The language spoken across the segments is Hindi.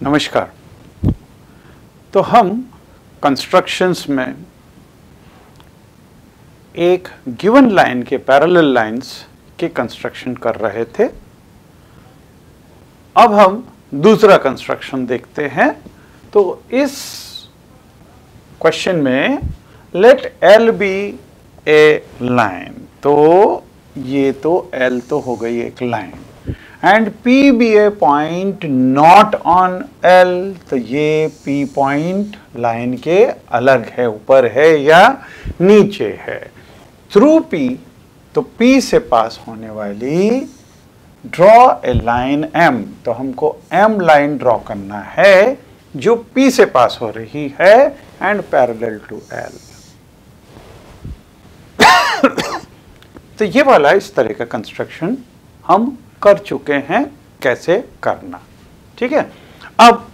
नमस्कार। तो हम कंस्ट्रक्शंस में एक गिवन लाइन के पैरेलल लाइंस के कंस्ट्रक्शन कर रहे थे। अब हम दूसरा कंस्ट्रक्शन देखते हैं। तो इस क्वेश्चन में लेट एल बी ए लाइन, तो ये तो एल तो हो गई एक line and P be a point not on L, तो ये P पॉइंट लाइन के अलग है, ऊपर है या नीचे है। थ्रू P, तो P से पास होने वाली ड्रॉ ए लाइन M, तो हमको M लाइन ड्रॉ करना है जो P से पास हो रही है एंड पैरेलल टू L। तो ये वाला इस तरह का कंस्ट्रक्शन हम कर चुके हैं, कैसे करना, ठीक है। अब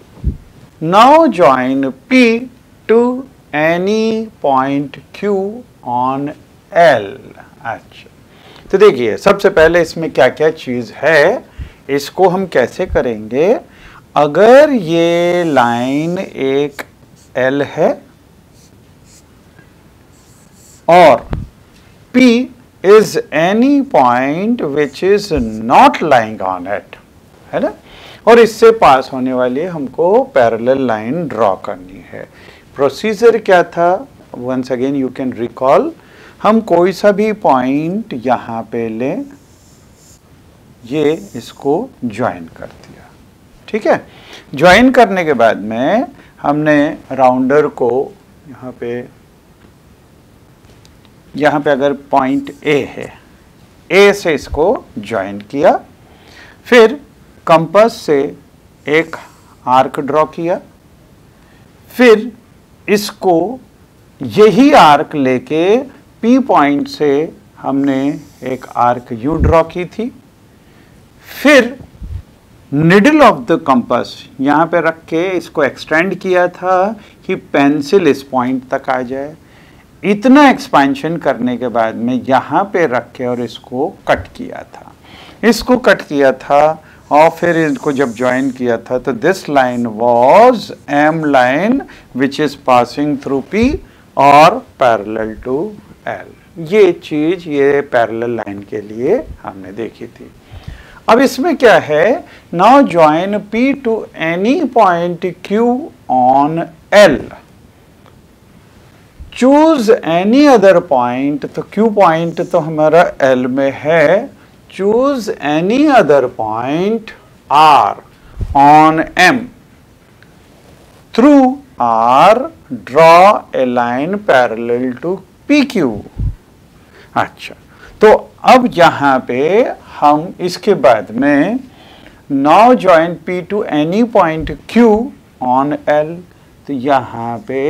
now join P to any point Q on L। अच्छा, तो देखिए सबसे पहले इसमें क्या क्या चीज है, इसको हम कैसे करेंगे। अगर ये लाइन एक L है और P is any point which is not lying on it, है ना, और इससे पास होने वाली हमको पैरेलल लाइन ड्रॉ करनी है। प्रोसीजर क्या था, once again you can recall. हम कोई सा भी पॉइंट यहाँ पे लें, ये इसको ज्वाइन कर दिया, ठीक है। ज्वाइन करने के बाद में हमने राउंडर को यहाँ पे अगर पॉइंट A है, A से इसको ज्वाइन किया, फिर कंपास से एक आर्क ड्रॉ किया, फिर इसको यही आर्क लेके P पॉइंट से हमने एक आर्क U ड्रॉ की थी, फिर निडल ऑफ द कंपास यहाँ पे रख के इसको एक्सटेंड किया था कि पेंसिल इस पॉइंट तक आ जाए। इतना एक्सपेंशन करने के बाद में यहाँ पे रख के और इसको कट किया था, इसको कट किया था और फिर इसको जब ज्वाइन किया था तो this line was M line which is passing through P और पैरेलल टू L। ये चीज ये पैरेलल लाइन के लिए हमने देखी थी। अब इसमें क्या है, now join P to any point Q on L, choose any other point, तो Q पॉइंट तो हमारा L में है, choose any other point R on M, through R draw a line parallel to PQ। अच्छा, तो अब यहाँ पे हम इसके बाद में now join P to any point Q on L, तो यहाँ पे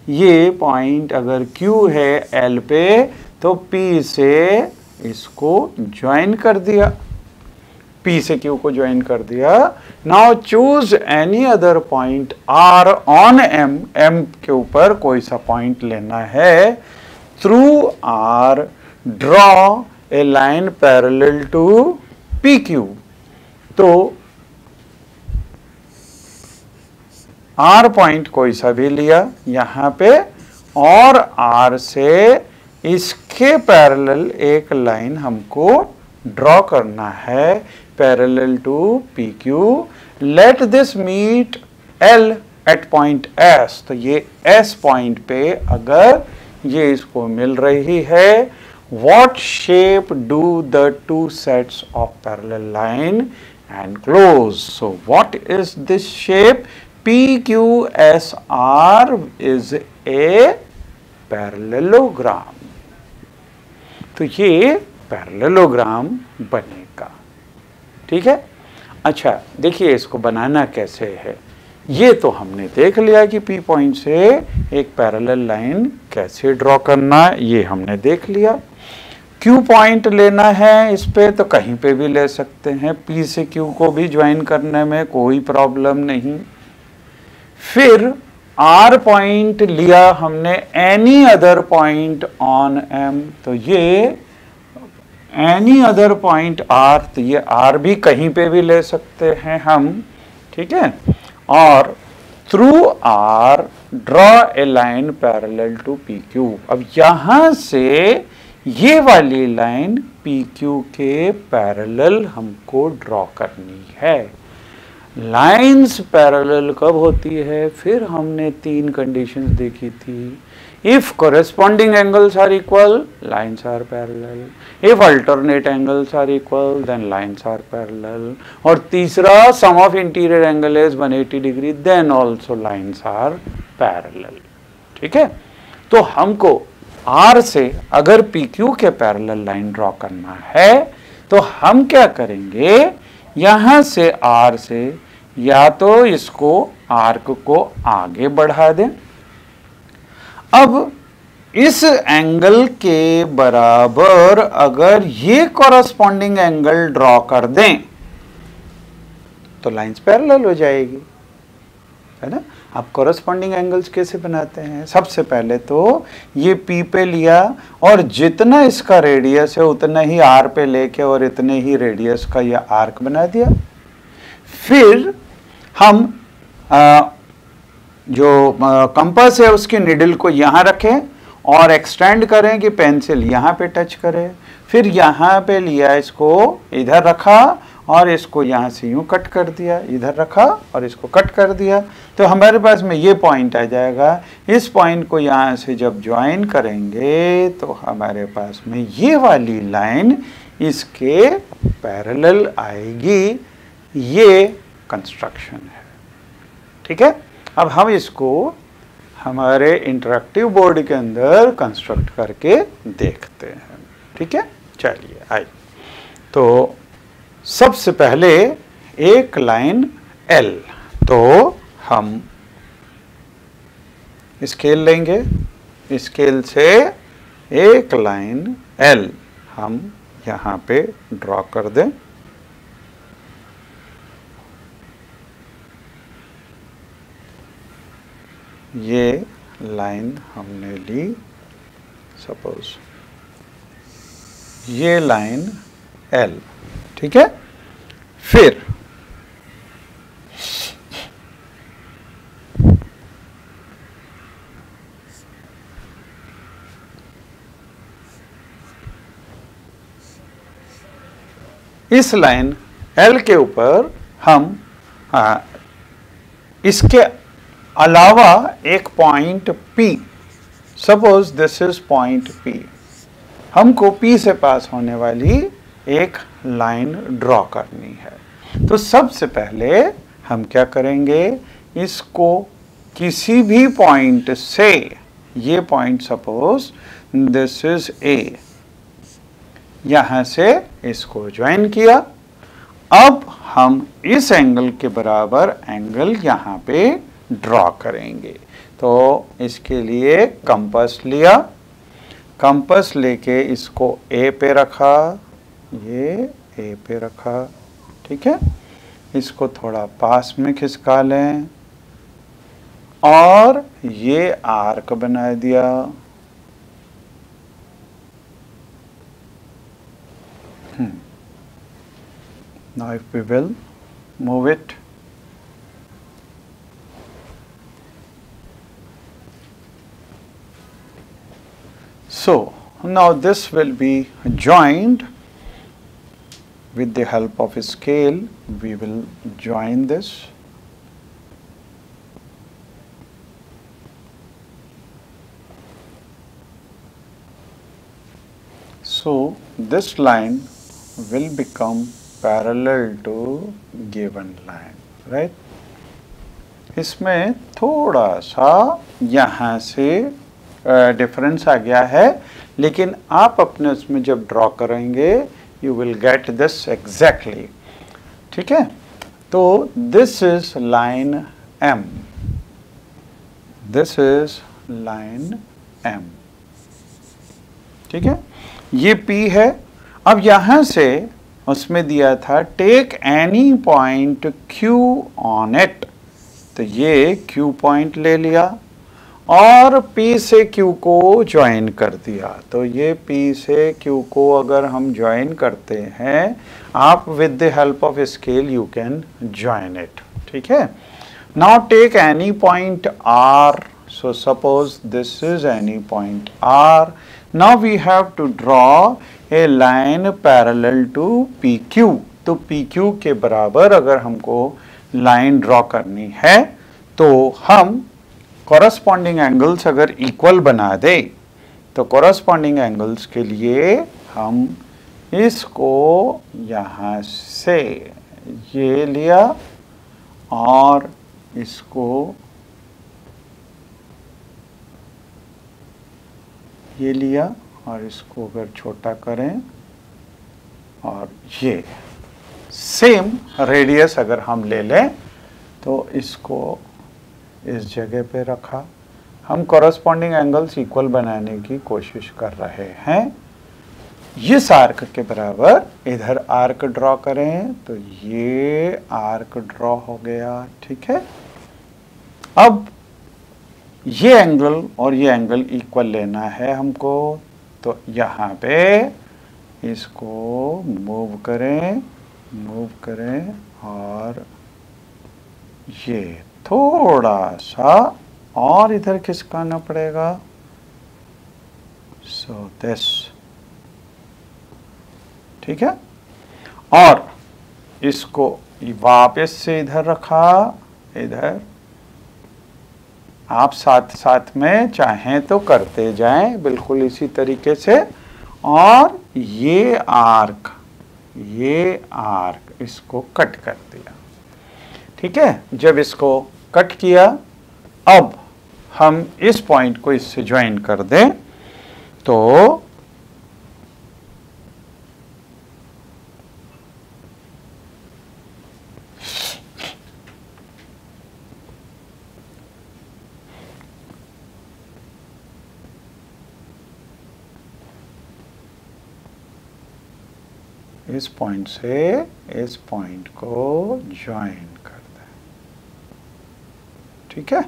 ये पॉइंट अगर Q है L पे तो P से इसको ज्वाइन कर दिया, P से Q को ज्वाइन कर दिया। Now choose any other point R on M, M के ऊपर कोई सा पॉइंट लेना है, through R draw a line parallel to PQ। तो R पॉइंट कोई सा भी लिया यहाँ पे और R से इसके पैरेलल एक लाइन हमको ड्रॉ करना है parallel to PQ। Let this meet L at point S, तो ये S पॉइंट पे अगर ये इसको मिल रही है, what shape do the two sets of parallel line enclose? So what is this shape? PQSR is a parallelogram, तो ये पैरेललोग्राम बनेगा, ठीक है। अच्छा देखिए इसको बनाना कैसे है, ये तो हमने देख लिया कि P पॉइंट से एक पैरेलल लाइन कैसे ड्रॉ करना, ये हमने देख लिया। Q पॉइंट लेना है इस पे तो कहीं पे भी ले सकते हैं, P से Q को भी ज्वाइन करने में कोई प्रॉब्लम नहीं। फिर R पॉइंट लिया हमने any other point on M, तो ये एनी अदर पॉइंट R, तो ये R भी कहीं पे भी ले सकते हैं हम, ठीक है। और through R draw a line parallel to P Q. अब यहां से ये वाली लाइन पी क्यू के पैरेलल हमको ड्रॉ करनी है। लाइंस पैरेलल कब होती है? फिर हमने 3 कंडीशंस देखी थी। If corresponding angles are equal, lines are parallel. If alternate angles are equal, then lines are parallel. और तीसरा, sum of interior angle is 180 degree, then also lines are parallel. ठीक है? तो हमको R से अगर PQ के पैरेलल लाइन ड्रॉ करना है तो हम क्या करेंगे? यहां से R से या तो इसको आर्क को आगे बढ़ा दें। अब इस एंगल के बराबर अगर ये कॉरस्पॉन्डिंग एंगल ड्रॉ कर दें तो लाइंस पैरेलल हो जाएगी, है ना। आप कॉरस्पॉन्डिंग एंगल्स कैसे बनाते हैं? सबसे पहले तो ये P पे लिया और जितना इसका रेडियस है उतना ही R पे लेके और इतने ही रेडियस का ये आर्क बना दिया। फिर हम जो कंपास है उसकी निडल को यहाँ रखें और एक्सटेंड करें कि पेंसिल यहाँ पे टच करे। फिर यहाँ पे लिया, इसको इधर रखा और इसको यहाँ से यूँ कट कर दिया, इधर रखा और इसको कट कर दिया, तो हमारे पास में ये पॉइंट आ जाएगा। इस पॉइंट को यहाँ से जब ज्वाइन करेंगे तो हमारे पास में ये वाली लाइन इसके पैरेलल आएगी। ये कंस्ट्रक्शन है, ठीक है। अब हम इसको हमारे इंटरैक्टिव बोर्ड के अंदर कंस्ट्रक्ट करके देखते हैं, ठीक है। चलिए आइए, तो सबसे पहले एक लाइन L, तो हम स्केल लेंगे, स्केल से एक लाइन L हम यहाँ पे ड्रॉ कर दें। ये लाइन हमने ली, सपोज ये लाइन L, ठीक है। फिर इस लाइन L के ऊपर हम इसके अलावा एक point P, suppose this is point P, हमको P से पास होने वाली एक लाइन ड्रॉ करनी है। तो सबसे पहले हम क्या करेंगे, इसको किसी भी पॉइंट से, ये point suppose this is A, यहां से इसको ज्वाइन किया। अब हम इस एंगल के बराबर एंगल यहां पे ड्रॉ करेंगे। तो इसके लिए कंपास लिया, कंपास लेके इसको A पे रखा, ये A पे रखा, ठीक है। इसको थोड़ा पास में खिसका लें और ये आर्क बना दिया। Now if we will move it, so now this will be joined with the help of a scale. We will join this. So this line will become parallel to given line, right? इसमें थोड़ा सा यहाँ से डिफरेंस आ गया है, लेकिन आप अपने उसमें जब ड्रॉ करेंगे you will get this exactly, ठीक है। तो this is line M, this is line M, ठीक है। ये P है। अब यहां से उसमें दिया था take any point Q on it, तो ये Q पॉइंट ले लिया और P से Q को ज्वाइन कर दिया। तो ये P से Q को अगर हम ज्वाइन करते हैं, आप with the help of scale you can join it, ठीक है। Now take any point R. So suppose this is any point R. Now we have to draw a line parallel to PQ. तो PQ के बराबर अगर हमको लाइन ड्रॉ करनी है तो हम कॉरस्पॉन्डिंग एंगल्स अगर इक्वल बना दे तो कॉरस्पॉन्डिंग एंगल्स के लिए हम इसको यहाँ से ये लिया और इसको ये लिया और इसको अगर छोटा करें और ये सेम रेडियस अगर हम ले लें तो इसको इस जगह पे रखा। हम कॉरस्पॉन्डिंग एंगल्स इक्वल बनाने की कोशिश कर रहे हैं। इस आर्क के बराबर इधर आर्क ड्रॉ करें तो ये आर्क ड्रॉ हो गया, ठीक है। अब ये एंगल और ये एंगल इक्वल लेना है हमको, तो यहाँ पे इसको मूव करें और ये थोड़ा सा और इधर खिसकाना पड़ेगा। सो दिस, ठीक है। और इसको वापस से इधर रखा, इधर आप साथ साथ में चाहें तो करते जाएं बिल्कुल इसी तरीके से। और ये आर्क इसको कट कर दिया, ठीक है। जब इसको कट किया, अब हम इस पॉइंट को इससे ज्वाइन कर दें तो इस पॉइंट से इस पॉइंट को ज्वाइन कर दें, ठीक है।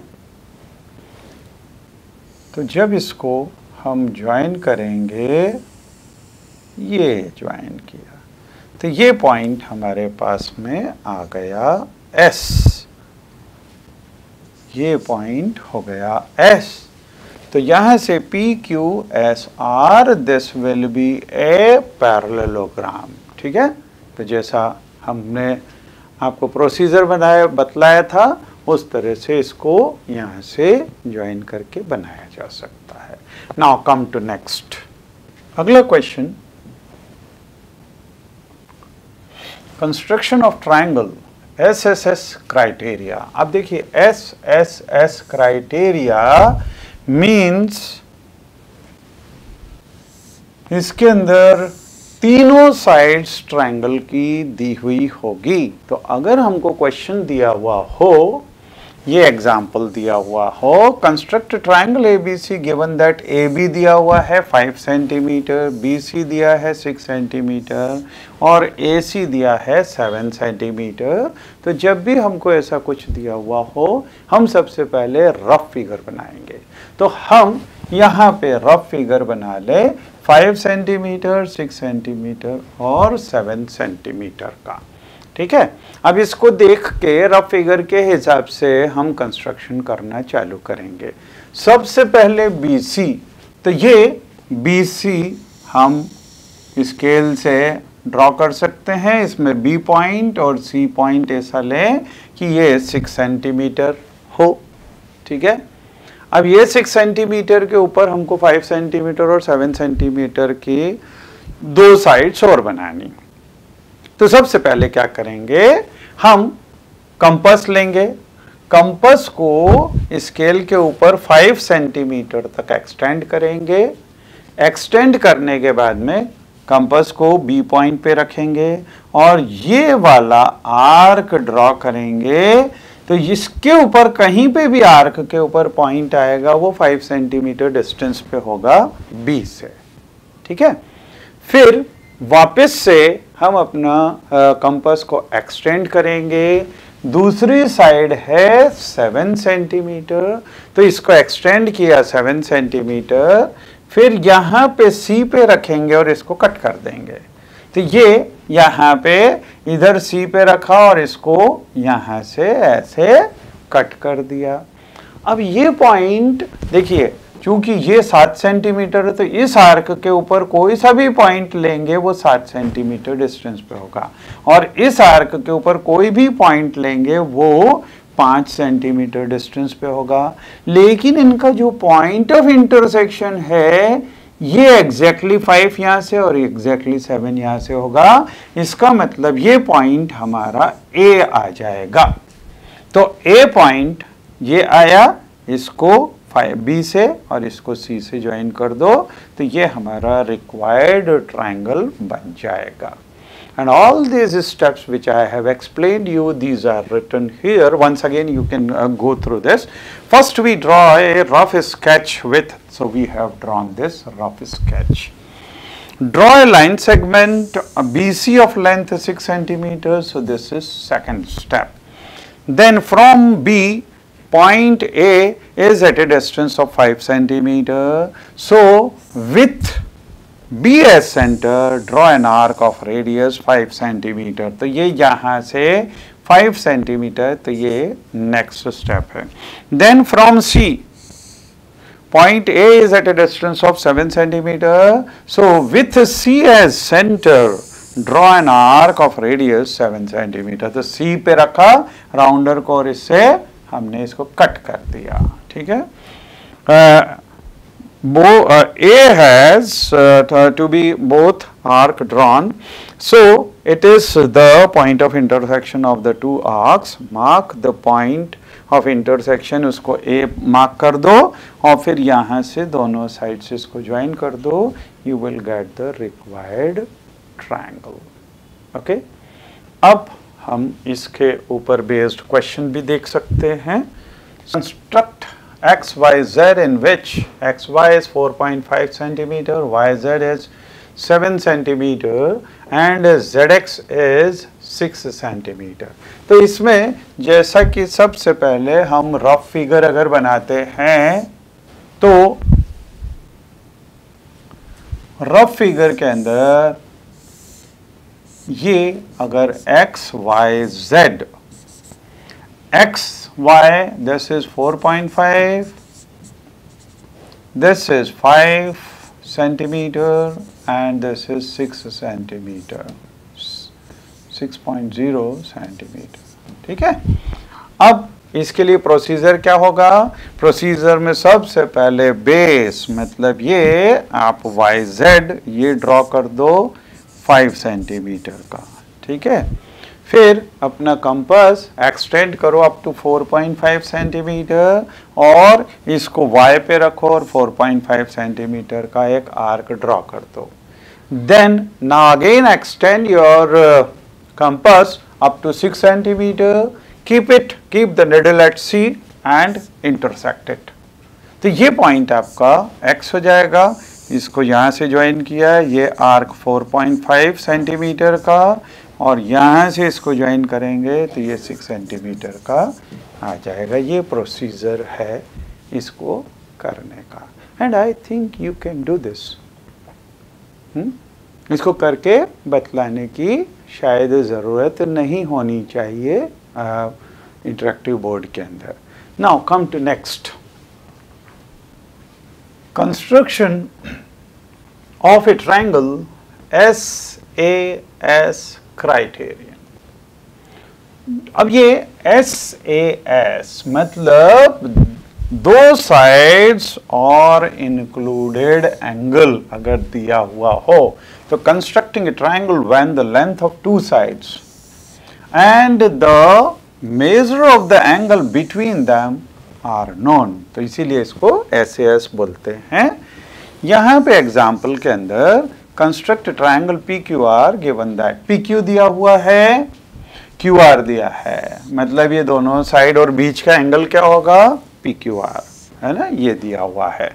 तो जब इसको हम ज्वाइन करेंगे, ये ज्वाइन किया तो ये पॉइंट हमारे पास में आ गया S, ये पॉइंट हो गया S। तो यहां से PQSR this will be a parallelogram, ठीक है। तो जैसा हमने आपको प्रोसीजर बतलाया था उस तरह से इसको यहाँ से ज्वाइन करके बनाया जा सकता है। नाउ कम टू नेक्स्ट, अगला question, construction of triangle SSS criteria. अब देखिए SSS क्राइटेरिया मीन्स इसके अंदर तीनों साइड्स ट्रायंगल की दी हुई होगी। तो अगर हमको क्वेश्चन दिया हुआ हो, ये एग्जाम्पल दिया हुआ हो, construct triangle ABC given that AB दिया हुआ है 5 सेंटीमीटर, BC दिया है 6 सेंटीमीटर और AC दिया है 7 सेंटीमीटर। तो जब भी हमको ऐसा कुछ दिया हुआ हो, हम सबसे पहले रफ फिगर बनाएंगे। तो हम यहाँ पे रफ फिगर बना ले 5 सेंटीमीटर, 6 सेंटीमीटर और 7 सेंटीमीटर का, ठीक है। अब इसको देख के रफ फिगर के हिसाब से हम कंस्ट्रक्शन करना चालू करेंगे। सबसे पहले BC, तो ये BC हम स्केल से ड्रॉ कर सकते हैं। इसमें B पॉइंट और C पॉइंट ऐसा लें कि ये 6 सेंटीमीटर हो, ठीक है। अब ये 6 सेंटीमीटर के ऊपर हमको 5 सेंटीमीटर और 7 सेंटीमीटर की दो साइड्स और बनानी। तो सबसे पहले क्या करेंगे, हम कंपास लेंगे, कंपास को स्केल के ऊपर 5 सेंटीमीटर तक एक्सटेंड करेंगे। एक्सटेंड करने के बाद में कंपास को B पॉइंट पे रखेंगे और ये वाला आर्क ड्रॉ करेंगे। तो इसके ऊपर कहीं पे भी आर्क के ऊपर पॉइंट आएगा वो 5 सेंटीमीटर डिस्टेंस पे होगा B से, ठीक है। फिर वापस से हम अपना कंपास को एक्सटेंड करेंगे। दूसरी साइड है 7 सेंटीमीटर, तो इसको एक्सटेंड किया 7 सेंटीमीटर। फिर यहाँ पे C पे रखेंगे और इसको कट कर देंगे। तो ये यहाँ पे इधर C पे रखा और इसको यहाँ से ऐसे कट कर दिया। अब ये पॉइंट देखिए, चूंकि ये 7 सेंटीमीटर है तो इस आर्क के ऊपर कोई सा भी पॉइंट लेंगे वो 7 सेंटीमीटर डिस्टेंस पे होगा, और इस आर्क के ऊपर कोई भी पॉइंट लेंगे वो 5 सेंटीमीटर डिस्टेंस पे होगा। लेकिन इनका जो पॉइंट ऑफ इंटरसेक्शन है ये एग्जैक्टली 5 यहां से और एग्जैक्टली 7 यहां से होगा। इसका मतलब ये पॉइंट हमारा ए आ जाएगा। तो ए पॉइंट ये आया, इसको बी से और इसको सी से ज्वाइन कर दो तो ये हमारा रिक्वायर्ड ट्रायंगल बन जाएगा। And all these steps which I have explained you, these are written here. Once again you can go through this. First we draw a rough sketch with, so we have drawn this rough sketch. Draw a line segment BC of length 6 centimeters, so this is second step. Then from B, point A is at a distance of 5 centimeter. So with B as center, draw an arc of radius 5 centimeter. तो ये यहाँ से 5 centimeter, तो ये next step है. Then from C, point A is at a distance of 7 centimeter. So with C as center, draw an arc of radius 7 centimeter. तो C पे रखा राउंडर को और इससे हमने इसको कट कर दिया, ठीक है। A has to be both arc drawn, so it is the point of intersection of the two arcs. Mark the point of intersection, उसको A मार्क कर दो और फिर यहाँ से दोनों साइड से इसको ज्वाइन कर दो, you will get the required triangle. Okay? अब हम इसके ऊपर बेस्ड क्वेश्चन भी देख सकते हैं। Construct x, y, z in which x, y is 4.5 centimeter, y, z is 7 centimeter and zx is 6 centimeter. तो इसमें जैसा कि सबसे पहले हम रफ फिगर अगर बनाते हैं तो रफ फिगर के अंदर ये अगर x, y, z, x, y, this is 4.5, this is 5 centimeter and this is 6 centimeter, 6.0 centimeter, ठीक है। अब इसके लिए प्रोसीजर क्या होगा? प्रोसीजर में सबसे पहले बेस मतलब ये आप YZ ये ड्रॉ कर दो 5 सेंटीमीटर का, ठीक है। फिर अपना कंपास एक्सटेंड करो अप टू 4.5 सेंटीमीटर और इसको Y पे रखो और 4.5 सेंटीमीटर का एक आर्क ड्रॉ कर दो। Then now again extend your compass up to 6 centimetre, keep the needle at C and intersect it. तो ये पॉइंट आपका X हो जाएगा, इसको यहाँ से ज्वाइन किया, ये आर्क 4.5 सेंटीमीटर का और यहाँ से इसको ज्वाइन करेंगे तो ये 6 सेंटीमीटर का आ जाएगा। ये प्रोसीजर है इसको करने का and I think you can do this. इसको करके बतलाने की शायद ज़रूरत नहीं होनी चाहिए इंटरेक्टिव बोर्ड के अंदर। Now come to next, construction of a triangle SAS criterion. अब ये SAS मतलब दो साइड्स और इंक्लूडेड एंगल अगर दिया हुआ हो तो constructing a triangle when the length of two sides and the measure of the angle between them are known, तो इसीलिए इसको SAS बोलते हैं। यहाँ पे एग्जाम्पल के अंदर construct triangle PQR given that PQ दिया हुआ है, QR दिया है, मतलब ये दोनों साइड और बीच का एंगल क्या होगा PQR, है ना, ये दिया हुआ है।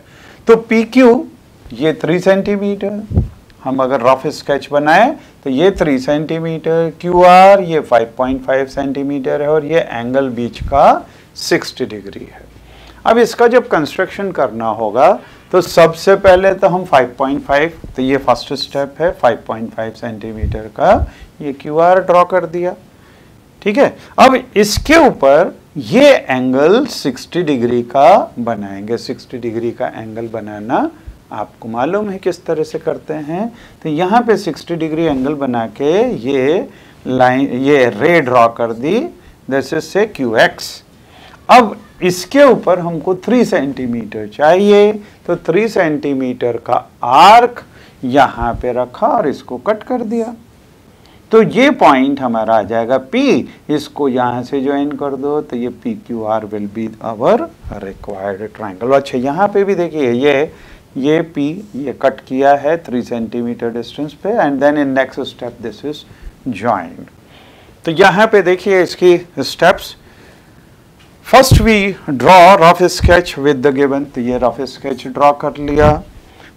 तो PQ ये 3 सेंटीमीटर, हम अगर रफ स्केच बनाए तो ये 3 सेंटीमीटर, QR ये 5.5 सेंटीमीटर है और ये एंगल बीच का 60 डिग्री है। अब इसका जब कंस्ट्रक्शन करना होगा तो सबसे पहले तो हम 5.5, तो ये फर्स्ट स्टेप है, 5.5 सेंटीमीटर का ये QR ड्रॉ कर दिया, ठीक है। अब इसके ऊपर ये एंगल 60 डिग्री का बनाएंगे। 60 डिग्री का एंगल बनाना आपको मालूम है किस तरह से करते हैं। तो यहाँ पे 60 डिग्री एंगल बना के ये लाइन, ये रे ड्रॉ कर दी, दिस इज से QX। अब इसके ऊपर हमको 3 सेंटीमीटर चाहिए, तो 3 सेंटीमीटर का आर्क यहाँ पे रखा और इसको कट कर दिया। तो ये पॉइंट हमारा आ जाएगा P, इसको यहाँ से ज्वाइन कर दो, तो ये PQR will be our required triangle. अच्छा यहाँ पे भी देखिए ये P ये कट किया है 3 सेंटीमीटर डिस्टेंस पे, and then in next step this is joined. तो यहाँ पे देखिए इसकी steps. First we draw rough sketch with the given, तो ये रफ स्केच ड्रॉ कर लिया।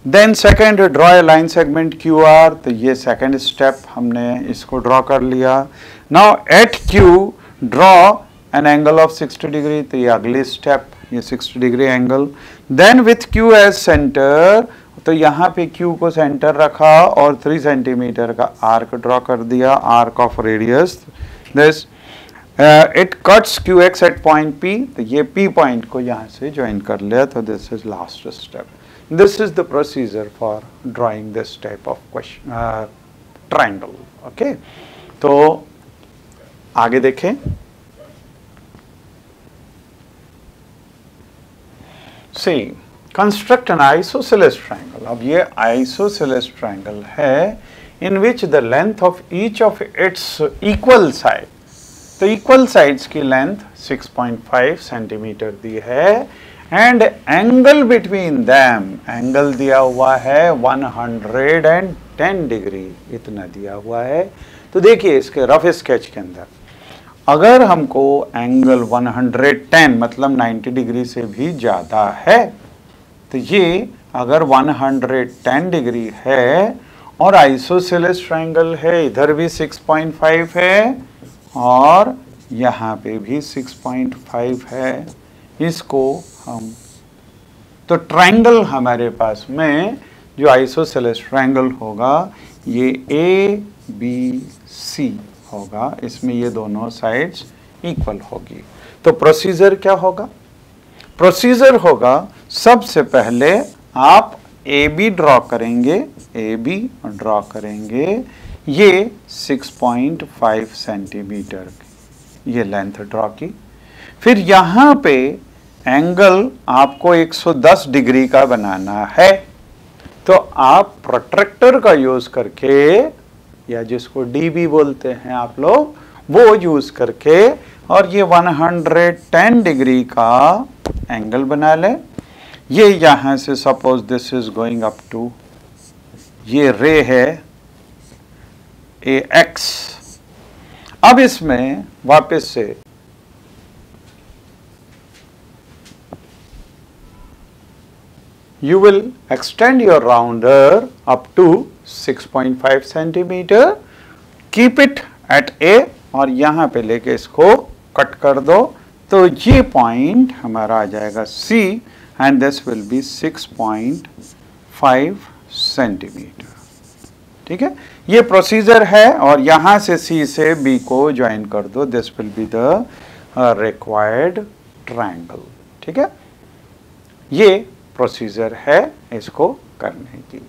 Then second draw a line segment QR, तो ये सेकेंड स्टेप हमने इसको ड्रॉ कर लिया। Now at Q draw an angle of 60 degree, तो ये अगली स्टेप, ये 60 degree angle. Then with Q as centre, तो यहाँ पे Q को सेंटर रखा और 3 सेंटीमीटर का आर्क ड्रॉ कर दिया, arc of radius this. It cuts QX at point P, तो ये P पॉइंट को यहाँ से ज्वाइन कर लिया, तो this is last step. This is the procedure for drawing this type of question triangle. Okay, तो आगे देखें। See, construct an isosceles triangle. अब ये isosceles triangle है in which the length of each of its equal sides, तो equal sides की length 6.5 सेंटीमीटर दी है, and angle between them, angle दिया हुआ है 110 डिग्री, इतना दिया हुआ है। तो देखिए इसके रफ स्केच के अंदर अगर हमको एंगल 110 मतलब 90 डिग्री से भी ज़्यादा है, तो ये अगर 110 डिग्री है और आइसोसेलेस ट्रायंगल है, इधर भी 6.5 है और यहाँ पे भी 6.5 है, इसको हम, तो ट्रायंगल हमारे पास में जो आइसोसेलेस ट्रायंगल होगा ये ABC होगा, इसमें ये दोनों साइड्स इक्वल होगी। तो प्रोसीजर क्या होगा? प्रोसीजर होगा सबसे पहले आप AB ड्रॉ करेंगे, AB ड्रॉ करेंगे, ये 6.5 सेंटीमीटर ये लेंथ ड्रॉ की। फिर यहाँ पे एंगल आपको 110 डिग्री का बनाना है, तो आप प्रोट्रैक्टर का यूज करके, या जिसको DB बोलते हैं आप लोग, वो यूज करके और ये 110 डिग्री का एंगल बना लें। ये यहां से suppose this is going up to, ये रे है AX। अब इसमें वापस से you will extend your rounder up to 6.5 centimetre, keep it at A और यहाँ पे लेके इसको कट कर दो, तो ये पॉइंट हमारा आ जाएगा C and this will be 6.5 centimetre. ठीक है, ये प्रोसीजर है और यहाँ से C से B को ज्वाइन कर दो, this will be the required triangle. ठीक है, ये प्रोसीजर है इसको करने की।